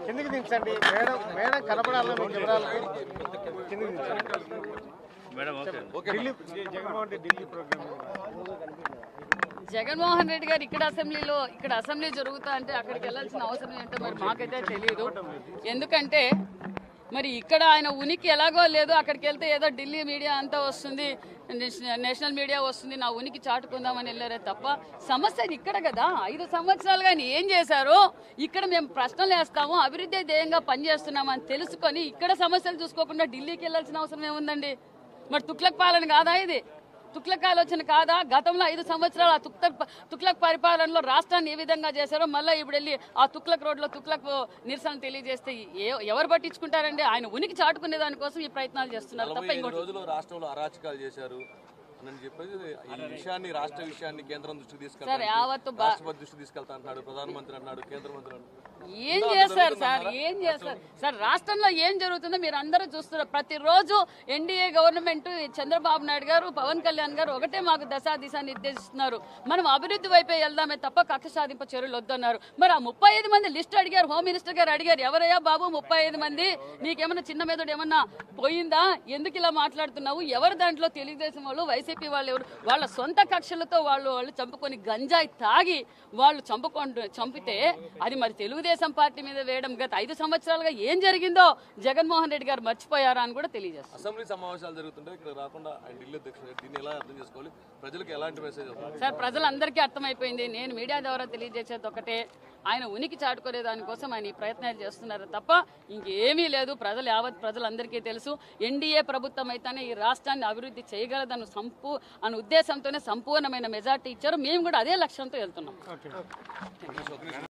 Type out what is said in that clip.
కిందికి దించండి madam, madam కనపడాలని మీకు వివరాలు కిందికి దించండి మేడం. జగన్మోహన్ రెడ్డి ఢిల్లీ ప్రోగ్రామ్. జగన్మోహన్ రెడ్డి గారు ఇక్కడ అసెంబ్లీ జరుగుతా అంటే అక్కడికి వెళ్ళాల్సిన అవసరం ఏంటో మరి మాకైతే తెలియదు. ఎందుకంటే మరి ఇక్కడ ఆయన ఉనికి ఎలాగో లేదు, అక్కడికి వెళ్తే ఏదో ఢిల్లీ మీడియా అంతా వస్తుంది, నేషనల్ మీడియా వస్తుంది, నా ఉనికి చాటుకుందామని వెళ్ళారే తప్ప సమస్య ఇక్కడ కదా. 5 సంవత్సరాలుగా ఆయన ఏం చేశారో ఇక్కడ మేము ప్రశ్నలు వేస్తాము, అభివృద్ధి ధ్యేయంగా పనిచేస్తున్నామని తెలుసుకొని ఇక్కడ సమస్యలు చూసుకోకుండా ఢిల్లీకి వెళ్ళాల్సిన అవసరం ఏముందండి? మరి తుక్లక్ పాలన కాదా ఇది? తుక్లక్ ఆలోచన కాదా? గతంలో 5 సంవత్సరాలు ఆ తుక్లక్ పరిపాలనలో రాష్ట్రాన్ని ఏ విధంగా చేశారో మళ్ళీ ఇప్పుడు వెళ్ళి ఆ తుక్లక్ రోడ్లో తుక్లక్ నిరసన తెలియజేస్తే ఎవరు పట్టించుకుంటారండి? ఆయన ఉనికి చాటుకునే దానికోసం ఈ ప్రయత్నాలు చేస్తున్నారు తప్ప ఇంకోటి. రాష్ట్రంలో అరాచకాలు చేశారు అని చెప్పేసి ఈ విషయాన్ని, రాష్ట్ర విషయాన్ని కేంద్రం దృష్టికి తీసుకెళ్తారు, రాష్ట్రపతి దృష్టికి తీసుకెళ్తా అంటున్నాడు, ప్రధానమంత్రి అన్నాడు, కేంద్ర మంత్రి అన్నాడు. ఏం చేస్తారు సార్? ఏం చేస్తారు సార్? రాష్ట్రంలో ఏం జరుగుతుందో మీరు అందరూ చూస్తున్నారు. ప్రతిరోజు ఎన్డీఏ గవర్నమెంట్, చంద్రబాబు నాయుడు గారు, పవన్ కళ్యాణ్ గారు ఒకటే మాకు దిశ నిర్దేశిస్తున్నారు, మనం అభివృద్ధి వైపే వెళ్దామే తప్ప కక్ష సాధింపు చర్యలు వద్దన్నారు. మరి ఆ 35 మంది లిస్ట్ అడిగారు, హోమ్ మినిస్టర్ గారు అడిగారు, ఎవరయ్యా బాబు 35 మంది, నీకేమన్నా చిన్న మెదడు ఏమన్నా పోయిందా? ఎందుకు ఇలా మాట్లాడుతున్నావు? ఎవరు దాంట్లో? తెలుగుదేశం వాళ్ళు, వైసీపీ వాళ్ళు, ఎవరు? వాళ్ళ సొంత కక్షలతో వాళ్ళు చంపుకొని గంజాయి తాగి వాళ్ళు చంపితే అది మరి తెలుగుదేశం పార్టీ మీద వేయడం గత 5 సంవత్సరాలుగా ఏం జరిగిందో జగన్మోహన్ రెడ్డి గారు మర్చిపోయారా అని కూడా తెలియజేస్తారు. అసెంబ్లీ సమావేశాలు జరుగుతుంటే ఇక్కడ రాకుండా ఆయన ఢిల్లీ అధ్యక్షుడు, దీన్ని ఎలా అర్థం చేసుకోవాలి? ప్రజలకు ఎలాంటి మెసేజ్ సార్? ప్రజలందరికీ అర్థమైపోయింది. నేను మీడియా ద్వారా తెలియజేసేది ఒకటే, ఆయన ఉనికి చాటుకునే దానికోసం ఆయన ఈ ప్రయత్నాలు చేస్తున్నారు తప్ప ఇంకేమీ లేదు. యావత్ ప్రజలందరికీ తెలుసు, ఎన్డీఏ ప్రభుత్వం అయితేనే ఈ రాష్ట్రాన్ని అభివృద్ధి చేయగలదన్న అనే ఉద్దేశంతోనే సంపూర్ణమైన మెజార్టీ ఇచ్చారు. మేము కూడా అదే లక్ష్యంతో వెళ్తున్నాం.